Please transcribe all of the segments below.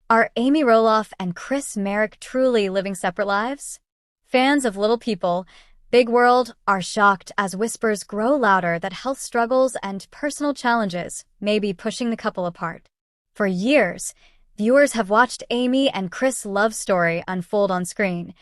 Are Amy Roloff and Marek truly living separate lives? Fans of Little People, Big World are shocked as whispers grow louder that health struggles and personal challenges may be pushing the couple apart. For years, viewers have watched Amy and love story unfold on screen.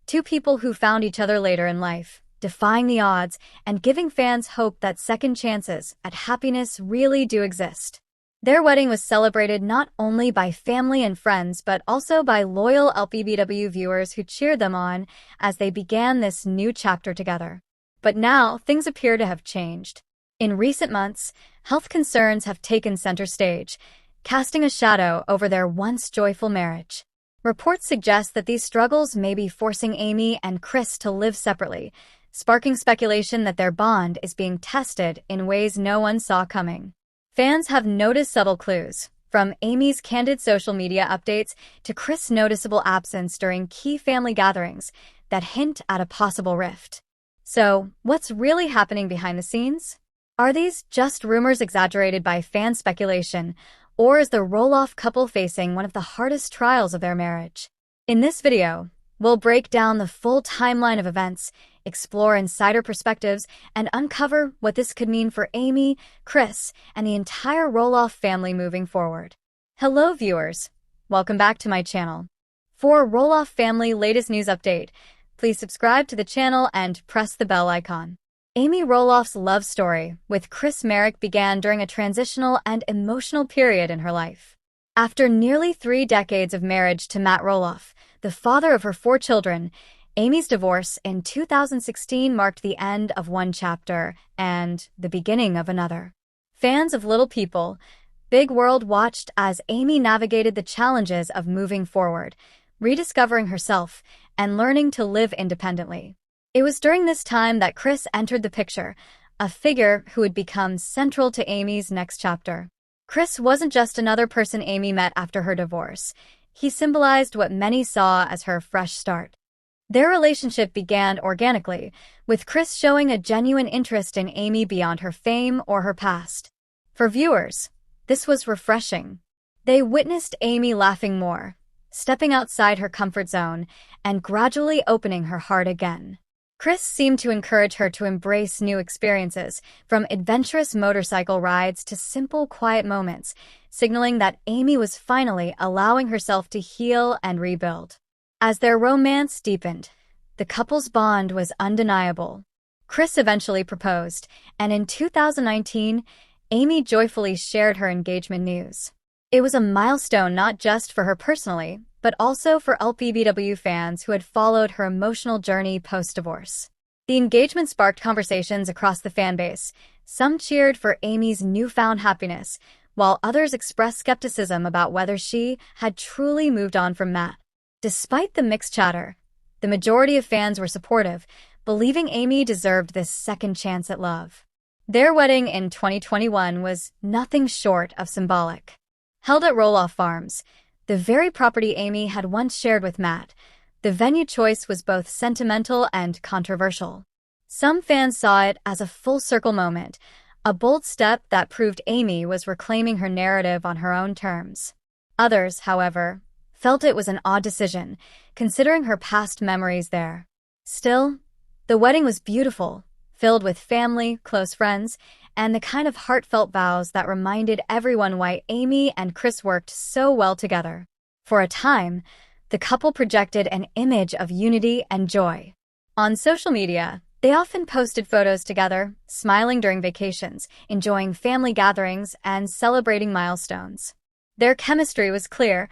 Two people who found each other later in life, defying the odds and giving fans hope that second chances at happiness really do exist. Their wedding was celebrated not only by family and friends but also by loyal LPBW viewers who cheered them on as they began this new chapter together. But now, things appear to have changed. In recent months, health concerns have taken center stage, casting a shadow over their once joyful marriage. Reports suggest that these struggles may be forcing Amy and to live separately, sparking speculation that their bond is being tested in ways no one saw coming. Fans have noticed subtle clues, from Amy's candid social media updates to noticeable absence during key family gatherings, that hint at a possible rift. So, what's really happening behind the scenes? Are these just rumors exaggerated by fan speculation, or is the Roloff couple facing one of the hardest trials of their marriage? In this video, we'll break down the full timeline of events, explore insider perspectives, and uncover what this could mean for Amy, and the entire Roloff family moving forward. Hello viewers, welcome back to my channel. For Roloff family latest news update, please subscribe to the channel and press the bell icon. Amy Roloff's love story with Marek began during a transitional and emotional period in her life. After nearly 3 decades of marriage to Matt Roloff, the father of her 4 children, Amy's divorce in 2016 marked the end of one chapter and the beginning of another. Fans of Little People, Big World watched as Amy navigated the challenges of moving forward, rediscovering herself, and learning to live independently. It was during this time that entered the picture, a figure who would become central to Amy's next chapter. Wasn't just another person Amy met after her divorce. He symbolized what many saw as her fresh start. Their relationship began organically, with showing a genuine interest in Amy beyond her fame or her past. For viewers, this was refreshing. They witnessed Amy laughing more, stepping outside her comfort zone, and gradually opening her heart again. Seemed to encourage her to embrace new experiences, from adventurous motorcycle rides to simple, quiet moments, signaling that Amy was finally allowing herself to heal and rebuild. As their romance deepened, the couple's bond was undeniable. Eventually proposed, and in 2019, Amy joyfully shared her engagement news. It was a milestone not just for her personally, but also for LPBW fans who had followed her emotional journey post-divorce. The engagement sparked conversations across the fanbase. Some cheered for Amy's newfound happiness, while others expressed skepticism about whether she had truly moved on from Matt. Despite the mixed chatter, the majority of fans were supportive, believing Amy deserved this second chance at love. Their wedding in 2021 was nothing short of symbolic. Held at Roloff Farms, the very property Amy had once shared with Matt, the venue choice was both sentimental and controversial. Some fans saw it as a full-circle moment, a bold step that proved Amy was reclaiming her narrative on her own terms. Others, however, felt it was an odd decision, considering her past memories there. Still, the wedding was beautiful, filled with family, close friends, and the kind of heartfelt vows that reminded everyone why Amy and worked so well together. For a time, the couple projected an image of unity and joy. On social media, they often posted photos together, smiling during vacations, enjoying family gatherings, and celebrating milestones. Their chemistry was clear.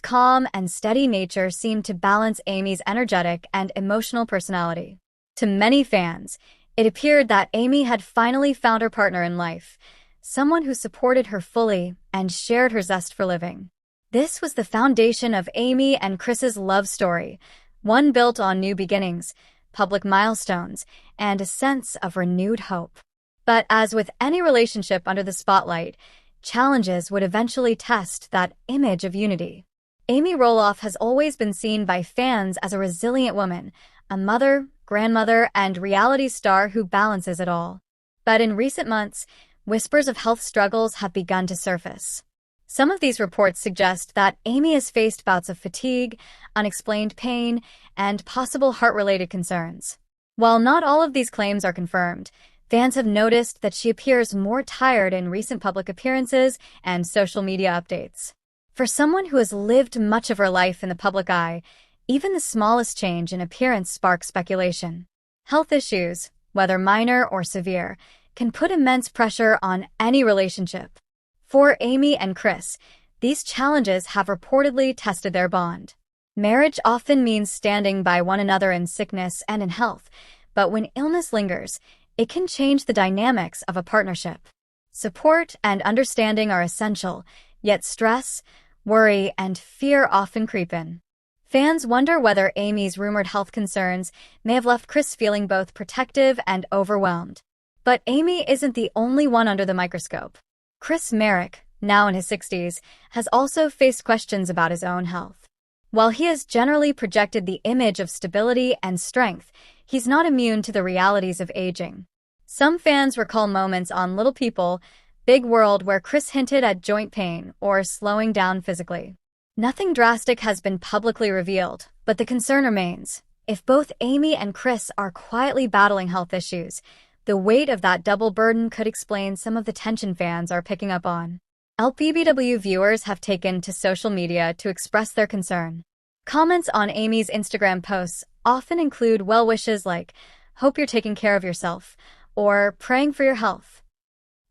Calm and steady nature seemed to balance Amy's energetic and emotional personality. To many fans, it appeared that Amy had finally found her partner in life, someone who supported her fully and shared her zest for living. This was the foundation of Amy and love story, one built on new beginnings, public milestones, and a sense of renewed hope. But as with any relationship under the spotlight, challenges would eventually test that image of unity. Amy Roloff has always been seen by fans as a resilient woman, a mother, grandmother, and reality star who balances it all. But in recent months, whispers of health struggles have begun to surface. Some of these reports suggest that Amy has faced bouts of fatigue, unexplained pain, and possible heart-related concerns. While not all of these claims are confirmed, fans have noticed that she appears more tired in recent public appearances and social media updates. For someone who has lived much of her life in the public eye, even the smallest change in appearance sparks speculation. Health issues, whether minor or severe, can put immense pressure on any relationship. For Amy and Chris, these challenges have reportedly tested their bond. Marriage often means standing by one another in sickness and in health, but when illness lingers, it can change the dynamics of a partnership. Support and understanding are essential, yet stress, worry, and fear often creep in. Fans wonder whether Amy's rumored health concerns may have left Chris feeling both protective and overwhelmed. But Amy isn't the only one under the microscope. Chris Marek, now in his 60s, has also faced questions about his own health. While he has generally projected the image of stability and strength, he's not immune to the realities of aging. Some fans recall moments on Little People, Big World where Chris hinted at joint pain or slowing down physically. Nothing drastic has been publicly revealed, but the concern remains. If both Amy and Chris are quietly battling health issues, the weight of that double burden could explain some of the tension fans are picking up on. LPBW viewers have taken to social media to express their concern. Comments on Amy's Instagram posts often include well wishes like, "Hope you're taking care of yourself," or "praying for your health."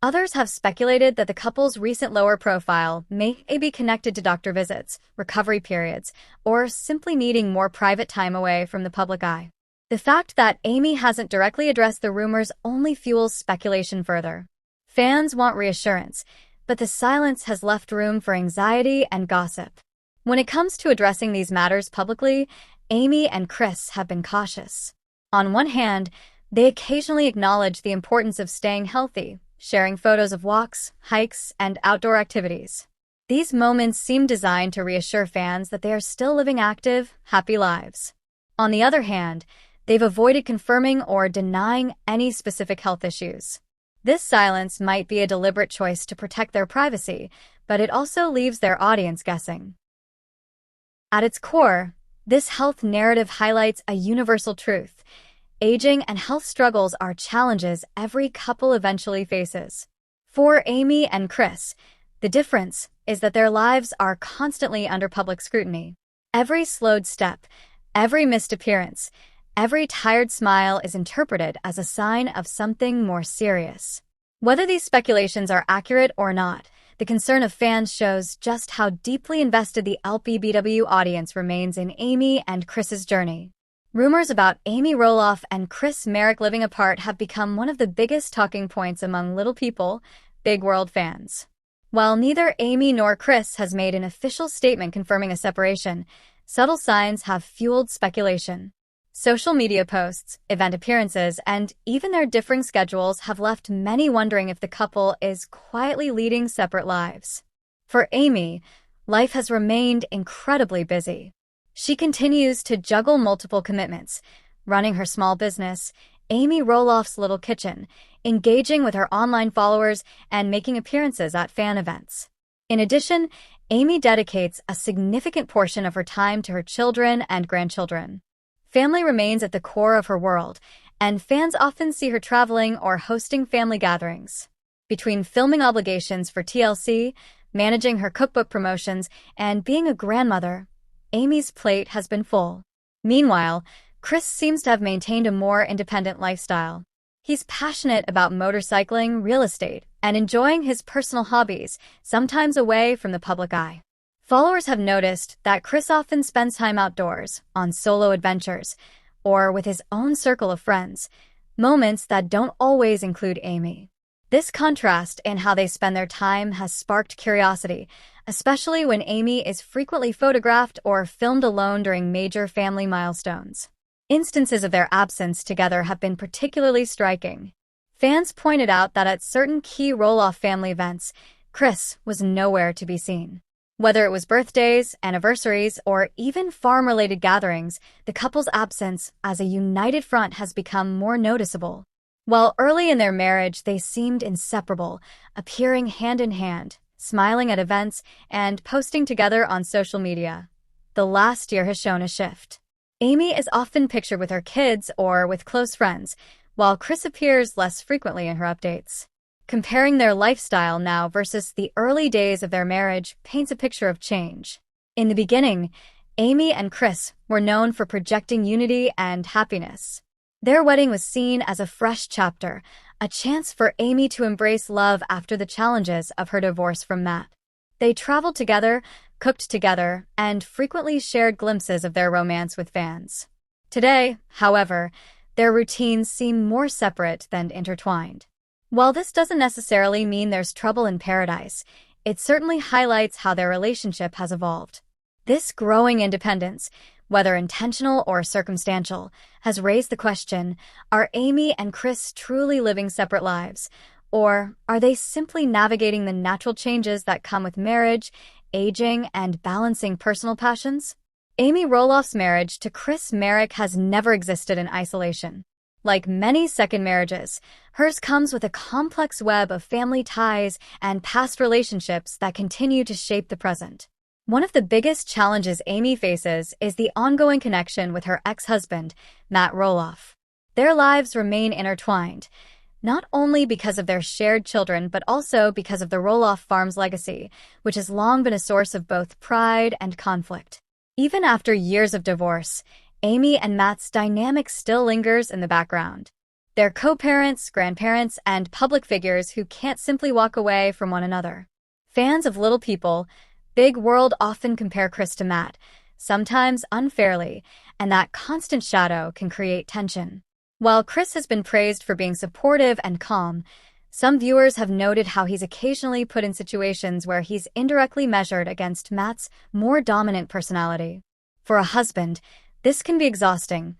Others have speculated that the couple's recent lower profile may be connected to doctor visits, recovery periods, or simply needing more private time away from the public eye. The fact that Amy hasn't directly addressed the rumors only fuels speculation further. Fans want reassurance, but the silence has left room for anxiety and gossip. When it comes to addressing these matters publicly, Amy and Chris have been cautious. On one hand, they occasionally acknowledge the importance of staying healthy, sharing photos of walks, hikes, and outdoor activities. These moments seem designed to reassure fans that they are still living active, happy lives. On the other hand, they've avoided confirming or denying any specific health issues. This silence might be a deliberate choice to protect their privacy, but it also leaves their audience guessing. At its core, this health narrative highlights a universal truth. Aging and health struggles are challenges every couple eventually faces. For Amy and Chris, the difference is that their lives are constantly under public scrutiny. Every slowed step, every missed appearance, every tired smile is interpreted as a sign of something more serious. Whether these speculations are accurate or not, the concern of fans shows just how deeply invested the LPBW audience remains in Amy and Chris's journey. Rumors about Amy Roloff and Chris Marek living apart have become one of the biggest talking points among Little People, Big World fans. While neither Amy nor Chris has made an official statement confirming a separation, subtle signs have fueled speculation. Social media posts, event appearances, and even their differing schedules have left many wondering if the couple is quietly leading separate lives. For Amy, life has remained incredibly busy. She continues to juggle multiple commitments, running her small business, Amy Roloff's Little Kitchen, engaging with her online followers, and making appearances at fan events. In addition, Amy dedicates a significant portion of her time to her children and grandchildren. Family remains at the core of her world, and fans often see her traveling or hosting family gatherings. Between filming obligations for TLC, managing her cookbook promotions, and being a grandmother, Amy's plate has been full. Meanwhile, Chris seems to have maintained a more independent lifestyle. He's passionate about motorcycling, real estate, and enjoying his personal hobbies, sometimes away from the public eye. Followers have noticed that Chris often spends time outdoors, on solo adventures, or with his own circle of friends, moments that don't always include Amy. This contrast in how they spend their time has sparked curiosity, especially when Amy is frequently photographed or filmed alone during major family milestones. Instances of their absence together have been particularly striking. Fans pointed out that at certain key Roloff family events, Chris was nowhere to be seen. Whether it was birthdays, anniversaries, or even farm-related gatherings, the couple's absence as a united front has become more noticeable. While early in their marriage they seemed inseparable, appearing hand in hand, smiling at events, and posting together on social media. The last year has shown a shift. Amy is often pictured with her kids or with close friends, while Chris appears less frequently in her updates. Comparing their lifestyle now versus the early days of their marriage paints a picture of change. In the beginning, Amy and Chris were known for projecting unity and happiness. Their wedding was seen as a fresh chapter, a chance for Amy to embrace love after the challenges of her divorce from Matt. They traveled together, cooked together, and frequently shared glimpses of their romance with fans. Today, however, their routines seem more separate than intertwined. While this doesn't necessarily mean there's trouble in paradise, it certainly highlights how their relationship has evolved. This growing independence, whether intentional or circumstantial, has raised the question, are Amy and Chris truly living separate lives? Or are they simply navigating the natural changes that come with marriage, aging, and balancing personal passions? Amy Roloff's marriage to Chris Marek has never existed in isolation. Like many second marriages, hers comes with a complex web of family ties and past relationships that continue to shape the present. One of the biggest challenges Amy faces is the ongoing connection with her ex-husband, Matt Roloff. Their lives remain intertwined, not only because of their shared children, but also because of the Roloff Farms legacy, which has long been a source of both pride and conflict. Even after years of divorce, Amy and Matt's dynamic still lingers in the background. They're co-parents, grandparents, and public figures who can't simply walk away from one another. Fans of Little People, Big World often compare Chris to Matt, sometimes unfairly, and that constant shadow can create tension. While Chris has been praised for being supportive and calm, some viewers have noted how he's occasionally put in situations where he's indirectly measured against Matt's more dominant personality. For a husband, this can be exhausting,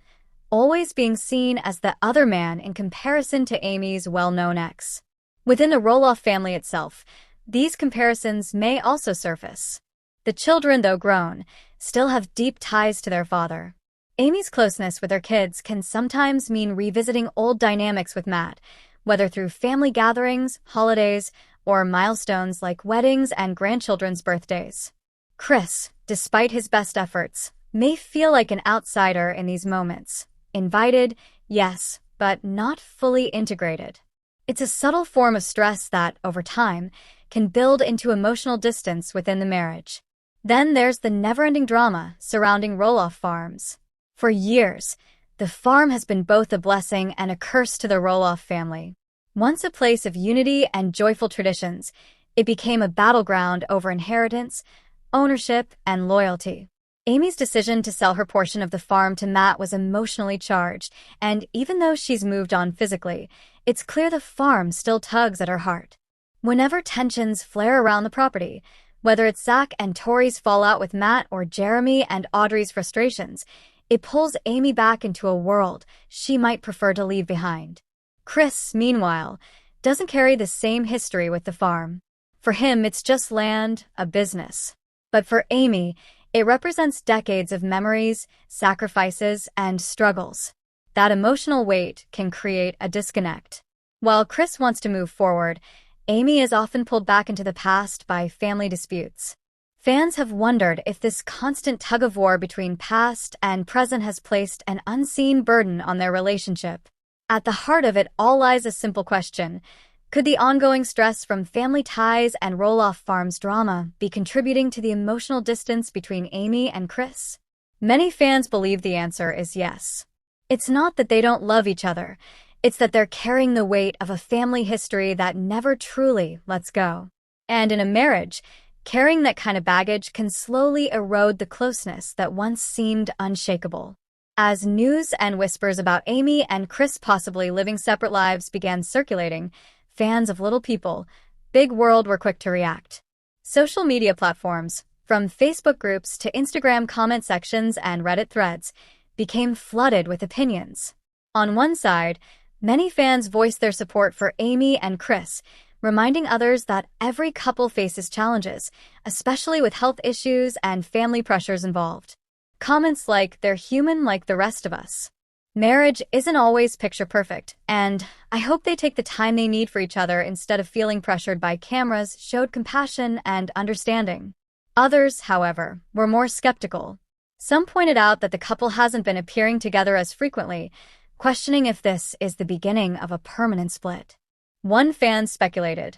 always being seen as the other man in comparison to Amy's well-known ex. Within the Roloff family itself, these comparisons may also surface. The children, though grown, still have deep ties to their father. Amy's closeness with her kids can sometimes mean revisiting old dynamics with Matt, whether through family gatherings, holidays, or milestones like weddings and grandchildren's birthdays. Chris, despite his best efforts, may feel like an outsider in these moments. Invited, yes, but not fully integrated. It's a subtle form of stress that, over time, can build into emotional distance within the marriage. Then there's the never-ending drama surrounding Roloff Farms. For years, the farm has been both a blessing and a curse to the Roloff family. Once a place of unity and joyful traditions, it became a battleground over inheritance, ownership, and loyalty. Amy's decision to sell her portion of the farm to Matt was emotionally charged, and even though she's moved on physically, it's clear the farm still tugs at her heart. Whenever tensions flare around the property, whether it's Zach and Tori's fallout with Matt or Jeremy and Audrey's frustrations, it pulls Amy back into a world she might prefer to leave behind. Chris, meanwhile, doesn't carry the same history with the farm. For him, it's just land, a business. But for Amy, it represents decades of memories, sacrifices, and struggles. That emotional weight can create a disconnect. While Chris wants to move forward, Amy is often pulled back into the past by family disputes. Fans have wondered if this constant tug-of-war between past and present has placed an unseen burden on their relationship. At the heart of it all lies a simple question: could the ongoing stress from family ties and Roloff Farms drama be contributing to the emotional distance between Amy and Chris? Many fans believe the answer is yes. It's not that they don't love each other, it's that they're carrying the weight of a family history that never truly lets go. And in a marriage, carrying that kind of baggage can slowly erode the closeness that once seemed unshakable. As news and whispers about Amy and Chris possibly living separate lives began circulating, fans of Little People, Big World were quick to react. Social media platforms, from Facebook groups to Instagram comment sections and Reddit threads, became flooded with opinions. On one side, many fans voiced their support for Amy and Chris, reminding others that every couple faces challenges, especially with health issues and family pressures involved. Comments like, "They're human like the rest of us," Marriage isn't always picture perfect, and I hope they take the time they need for each other instead of feeling pressured by cameras, showed compassion and understanding. Others, however, were more skeptical. Some pointed out that the couple hasn't been appearing together as frequently, questioning if this is the beginning of a permanent split. One fan speculated,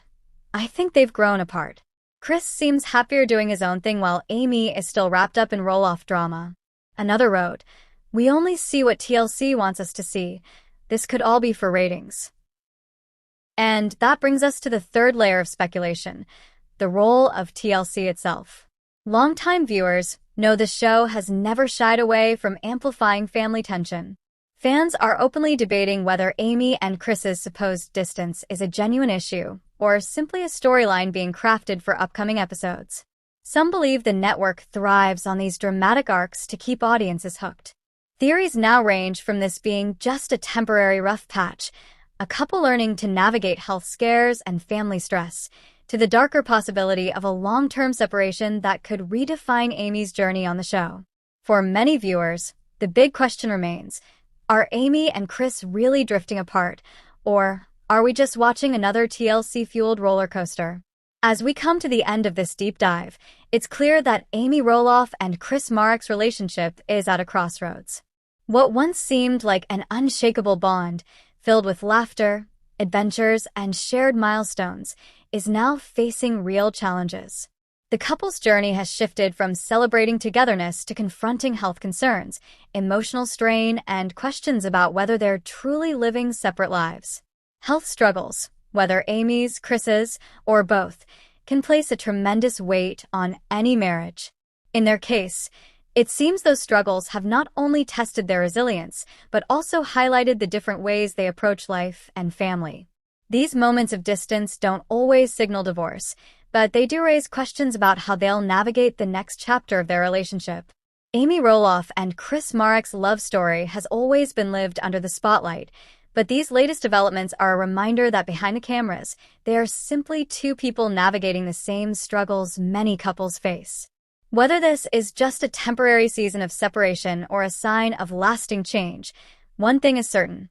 "I think they've grown apart. Chris seems happier doing his own thing while Amy is still wrapped up in Roloff drama." Another wrote, "We only see what TLC wants us to see. This could all be for ratings." And that brings us to the third layer of speculation, the role of TLC itself. Longtime viewers know the show has never shied away from amplifying family tension. Fans are openly debating whether Amy and Chris's supposed distance is a genuine issue or simply a storyline being crafted for upcoming episodes. Some believe the network thrives on these dramatic arcs to keep audiences hooked. Theories now range from this being just a temporary rough patch, a couple learning to navigate health scares and family stress, to the darker possibility of a long-term separation that could redefine Amy's journey on the show. For many viewers, the big question remains, are Amy and Chris really drifting apart, or are we just watching another TLC-fueled roller coaster? As we come to the end of this deep dive, it's clear that Amy Roloff and Chris Marek's relationship is at a crossroads. What once seemed like an unshakable bond, filled with laughter, adventures, and shared milestones, is now facing real challenges. The couple's journey has shifted from celebrating togetherness to confronting health concerns, emotional strain, and questions about whether they're truly living separate lives. Health struggles, whether Amy's, Chris's, or both, can place a tremendous weight on any marriage. In their case, it seems those struggles have not only tested their resilience, but also highlighted the different ways they approach life and family. These moments of distance don't always signal divorce, but they do raise questions about how they'll navigate the next chapter of their relationship. Amy Roloff and Chris Marek's love story has always been lived under the spotlight, but these latest developments are a reminder that behind the cameras, they are simply two people navigating the same struggles many couples face. Whether this is just a temporary season of separation or a sign of lasting change, one thing is certain.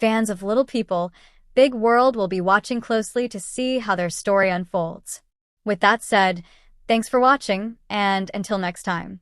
Fans of Little People, Big World will be watching closely to see how their story unfolds. With that said, thanks for watching, and until next time.